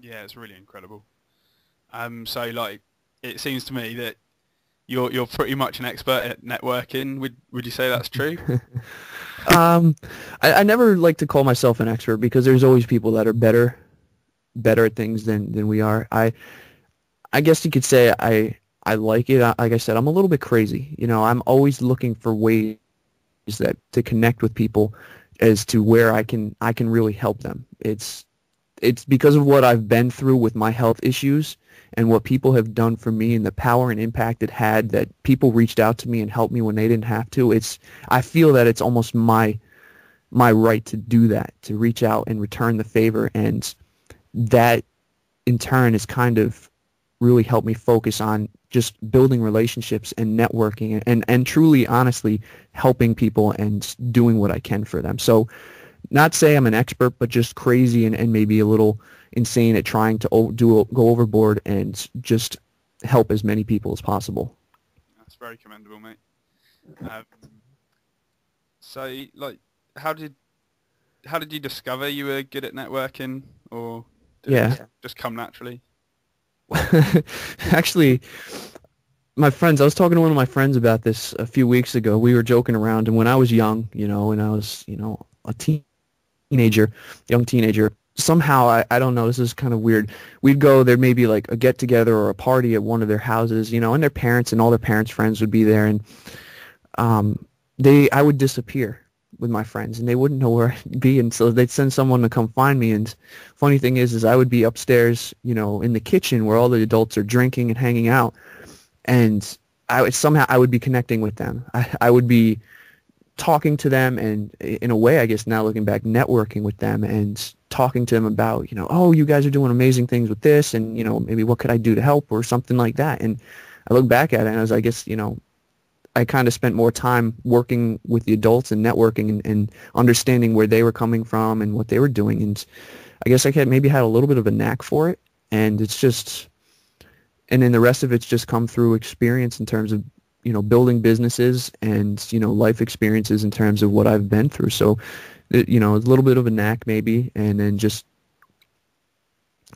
Yeah, it's really incredible. So like, it seems to me that you're pretty much an expert at networking. Would you say that's true? Um, I never like to call myself an expert because there's always people that are better at things than we are. I guess you could say I like it. Like I said, I'm a little bit crazy. You know, I'm always looking for ways that to connect with people as to where I can really help them. It's because of what I've been through with my health issues and what people have done for me and the power and impact it had that people reached out to me and helped me when they didn't have to. I feel that it's almost my right to do that, to reach out and return the favor, and that in turn has kind of really helped me focus on just building relationships and networking and truly honestly helping people and doing what I can for them. So not say I'm an expert, but just crazy and maybe a little insane at trying to go overboard and just help as many people as possible. That's very commendable, mate. Um, so like, how did how did you discover you were good at networking, or did it Yeah. just come naturally? Actually, I was talking to one of my friends about this a few weeks ago. We were joking around, and when I was young, when I was, a teenager, young teenager, somehow, I don't know, this is kind of weird. We'd go, there may be like a get together or a party at one of their houses, and their parents and all their parents' friends would be there, and um, I would disappear with my friends, and they wouldn't know where I'd be, and so they'd send someone to come find me. And funny thing is I would be upstairs, in the kitchen where all the adults are drinking and hanging out, and I would be connecting with them. I would be talking to them, and in a way, I guess now looking back, networking with them and talking to them about, oh, you guys are doing amazing things with this, and maybe what could I do to help or something like that. And I look back at it, and I guess, I kind of spent more time working with the adults and networking and understanding where they were coming from and what they were doing. And I guess maybe had a little bit of a knack for it. And and then the rest of it's just come through experience in terms of, building businesses and, life experiences in terms of what I've been through. So, a little bit of a knack maybe, and then just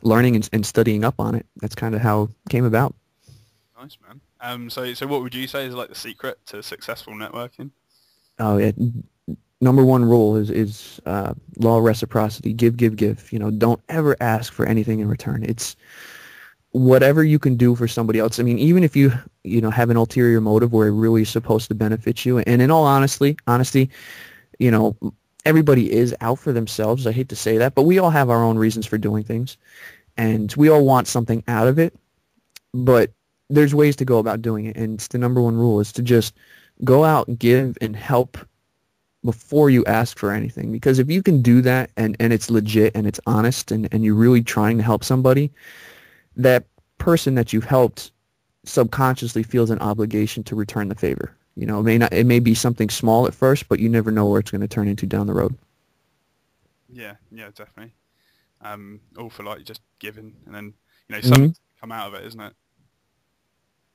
learning and studying up on it. That's kind of how it came about. Nice, man. So what would you say is like the secret to successful networking? Oh, yeah. Number one rule is law of reciprocity. Give, give, give. Don't ever ask for anything in return. It's whatever you can do for somebody else. I mean, even if have an ulterior motive where it really is supposed to benefit you. And in all honesty, you know, everybody is out for themselves. I hate to say that, but we all have our own reasons for doing things, and we all want something out of it. But there's ways to go about doing it, and it's the number one rule is to just go out and give and help before you ask for anything. Because if you can do that and it's legit and it's honest and you're really trying to help somebody, that person that you've helped subconsciously feels an obligation to return the favor. It may be something small at first, but you never know where it's going to turn into down the road. Yeah, yeah, definitely. All for like just giving, and then Hmm. something's come out of it, isn't it?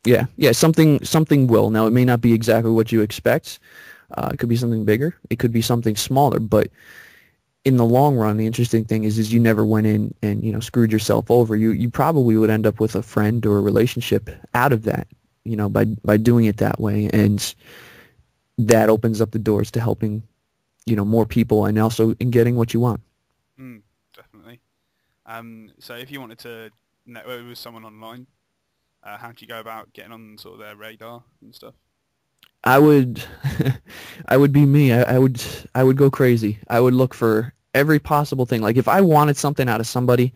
Yeah, yeah, something will. Now, it may not be exactly what you expect. It could be something bigger. It could be something smaller. But in the long run, the interesting thing is you never went in and screwed yourself over. You probably would end up with a friend or a relationship out of that. By doing it that way, and that opens up the doors to helping more people and also in getting what you want. Mm, definitely. So if you wanted to network with someone online, how do you go about getting on sort of their radar and stuff? I would, I would be me. I would go crazy. I would look for every possible thing. Like if I wanted something out of somebody,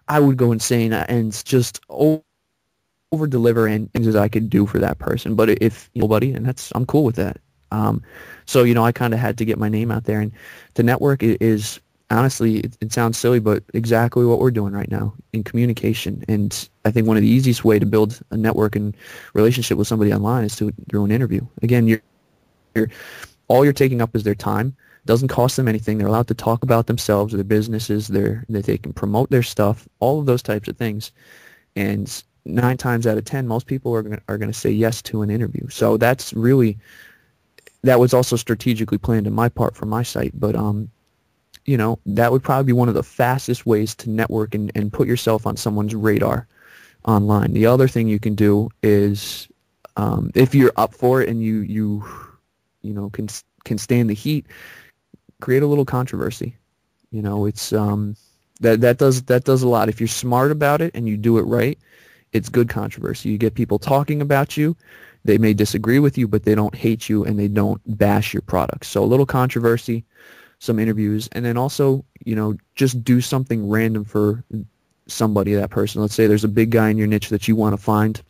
I would go insane and just over deliver and things that I could do for that person. But if nobody, and I'm cool with that. So I kind of had to get my name out there, and the network is honestly, it sounds silly, but exactly what we're doing right now in communication. And I think one of the easiest way to build a network and relationship with somebody online is through an interview. Again, you're all you're taking up is their time. Doesn't cost them anything. They're allowed to talk about themselves, their businesses, that they can promote their stuff, all of those types of things. And 9 times out of 10, most people are going to say yes to an interview. So that was also strategically planned on my part for my site. But that would probably be one of the fastest ways to network and put yourself on someone's radar online. The other thing you can do is, if you're up for it and can stand the heat, create a little controversy. It's that does a lot. If you're smart about it and you do it right, it's good controversy. You get people talking about you. They may disagree with you, but they don't hate you and they don't bash your products. So a little controversy, some interviews, and then also, just do something random for somebody, that person. Let's say there's a big guy in your niche that you want to find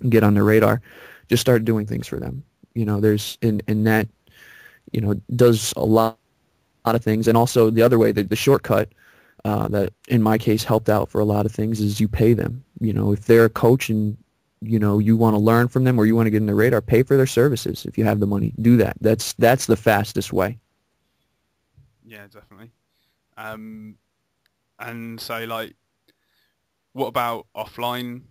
and get on their radar. Just start doing things for them. There's and that, does a lot of things. And also the other way, the shortcut that in my case helped out for a lot of things is you pay them. If they're a coach and you want to learn from them or you want to get in their radar, pay for their services. If you have the money, do that. That's the fastest way. Yeah, definitely. And so, like, what about offline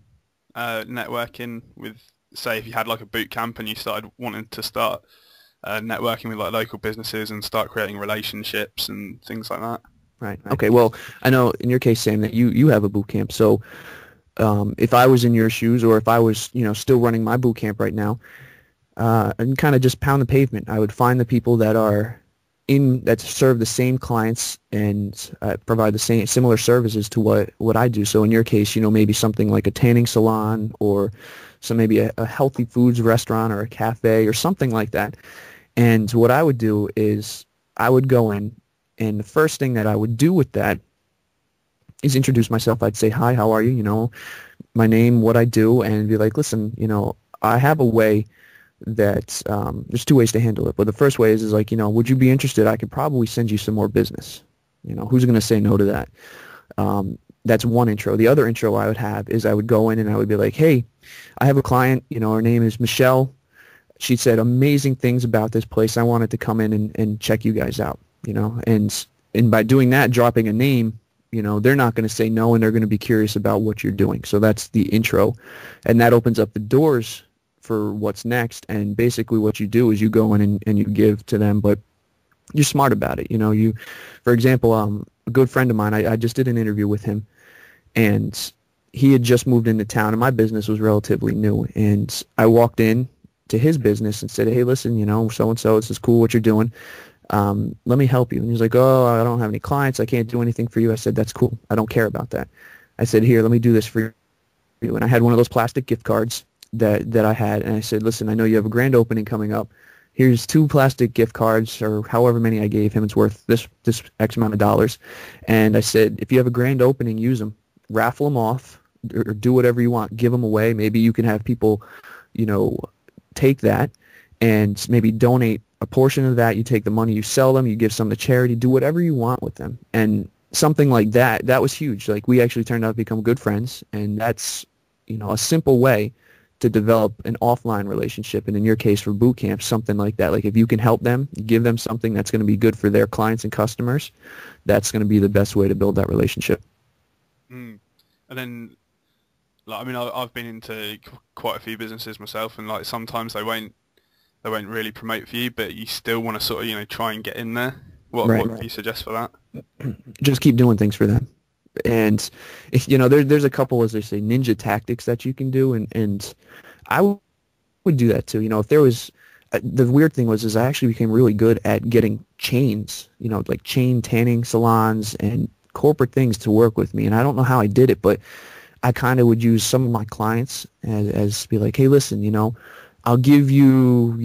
networking with, say, if you had like a boot camp and you started wanting to start networking with like local businesses and start creating relationships and things like that? Right. Okay. Well, I know in your case, Sam, that you have a boot camp. So if I was in your shoes, or if I was, still running my boot camp right now, and kind of just pound the pavement, I would find the people that serve the same clients and provide the same similar services to what I do. So in your case, maybe something like a tanning salon, or maybe a healthy foods restaurant or a cafe or something like that. And what I would do is I would go in, and the first thing that I would do with that is introduce myself. I'd say, hi, how are you? My name, what I do, and be like, listen, I have a way that there's two ways to handle it. But the first way is like, would you be interested? I could probably send you some more business. Who's going to say no to that? That's one intro. The other intro I would have is I would go in and I would be like, hey, I have a client, her name is Michelle. She said amazing things about this place. I wanted to come in and check you guys out, and by doing that, dropping a name, they're not going to say no, and they're going to be curious about what you're doing. So that's the intro, and that opens up the doors for what's next. And basically what you do is you go in and you give to them, but you're smart about it. For example, a good friend of mine, I just did an interview with him, and he had just moved into town, and my business was relatively new. And I walked in to his business and said, hey, listen, so-and-so, this is cool what you're doing. Let me help you. And he's like, oh, I don't have any clients. I can't do anything for you. I said, that's cool. I don't care about that. I said, here, let me do this for you. And I had one of those plastic gift cards that I had. And I said, listen, I know you have a grand opening coming up. Here's 2 plastic gift cards, or however many I gave him. It's worth this X amount of dollars. And I said, if you have a grand opening, use them. Raffle them off, or do whatever you want. Give them away. Maybe you can have people, take that and maybe donate a portion of that. You take the money, you sell them, you give some to charity, do whatever you want with them. And something like that was huge. Like, we actually turned out to become good friends, and that's, a simple way to develop an offline relationship. And in your case, for boot camp, something like that. Like, if you can help them, give them something that's going to be good for their clients and customers, that's going to be the best way to build that relationship. And then, like, I mean, I've been into quite a few businesses myself, and like sometimes they won't really promote for you, but you still want to sort of, try and get in there. What do you suggest for that? Just keep doing things for them. And if, there's a couple, as they say, ninja tactics that you can do, and I would do that too. If there was, the weird thing was I actually became really good at getting chains, like chain tanning salons and corporate things to work with me. And I don't know how I did it, but I kind of would use some of my clients as be like, hey, listen, I'll give you,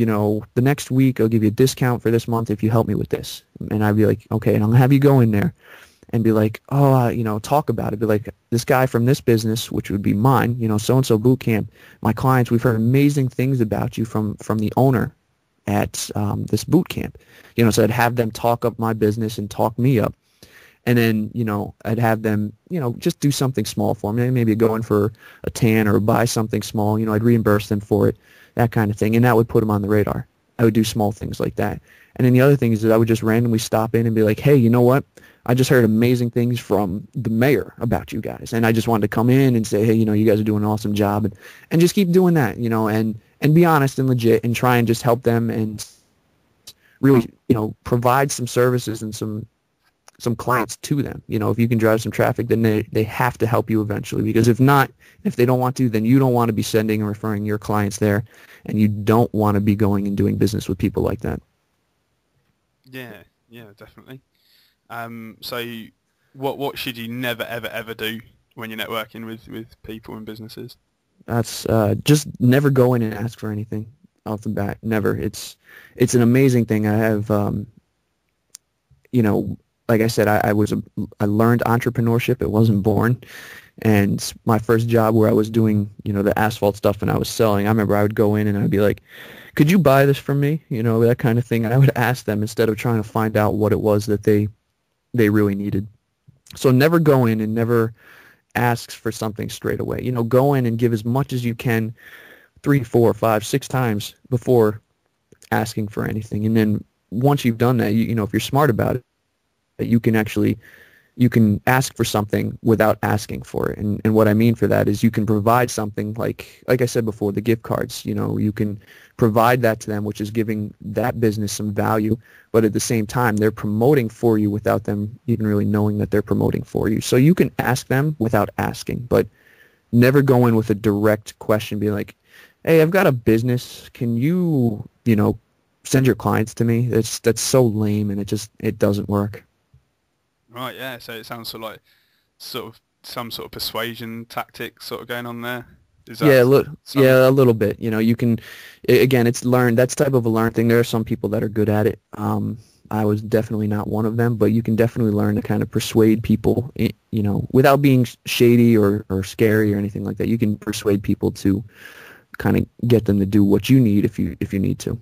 the next week, I'll give you a discount for this month if you help me with this. And I'd be like, okay, and I'll have you go in there and be like, oh, talk about it. Be like, this guy from this business, which would be mine, so-and-so boot camp, my clients, we've heard amazing things about you from the owner at this boot camp. So I'd have them talk up my business and talk me up. And then, I'd have them, just do something small for me. Maybe go in for a tan or buy something small. I'd reimburse them for it, that kind of thing. And that would put them on the radar. I would do small things like that. And then the other thing is that I would just randomly stop in and be like, hey, you know what? I just heard amazing things from the mayor about you guys. And I just wanted to come in and say, hey, you guys are doing an awesome job. And just keep doing that, and be honest and legit and try and just help them and really, provide some services and some some clients to them. You know, if you can drive some traffic, then they have to help you eventually, because if not, if they don't want to, then you don't want to be sending and referring your clients there, and you don't want to be going and doing business with people like that. Yeah, yeah, definitely. So what should you never ever ever do when you're networking with people and businesses? That's just never go in and ask for anything off the bat. Never. It's an amazing thing. I have you know, like I said, I learned entrepreneurship. It wasn't born. And my first job where I was doing, you know, the asphalt stuff and I was selling, I remember I would go in and I'd be like, could you buy this from me? You know, that kind of thing. And I would ask them instead of trying to find out what it was that they really needed. So never go in and never ask for something straight away. You know, go in and give as much as you can 3, 4, 5, 6 times before asking for anything. And then once you've done that, you know, if you're smart about it, you can ask for something without asking for it. And what I mean for that is you can provide something like I said before, the gift cards. You know, you can provide that to them, which is giving that business some value, but at the same time, they're promoting for you without them even really knowing that they're promoting for you. So you can ask them without asking, but never go in with a direct question, be like, hey, I've got a business. Can you, you know, send your clients to me? That's so lame, and it doesn't work. Right, yeah. So it sounds sort of some sort of persuasion tactic sort of going on there. Is that some? Yeah, a little bit. You know, you can, again, it's learned. That's type of a learned thing. There are some people that are good at it. I was definitely not one of them, but you can definitely learn to kind of persuade people, you know, without being shady or scary or anything like that. You can persuade people to kind of get them to do what you need if you need to.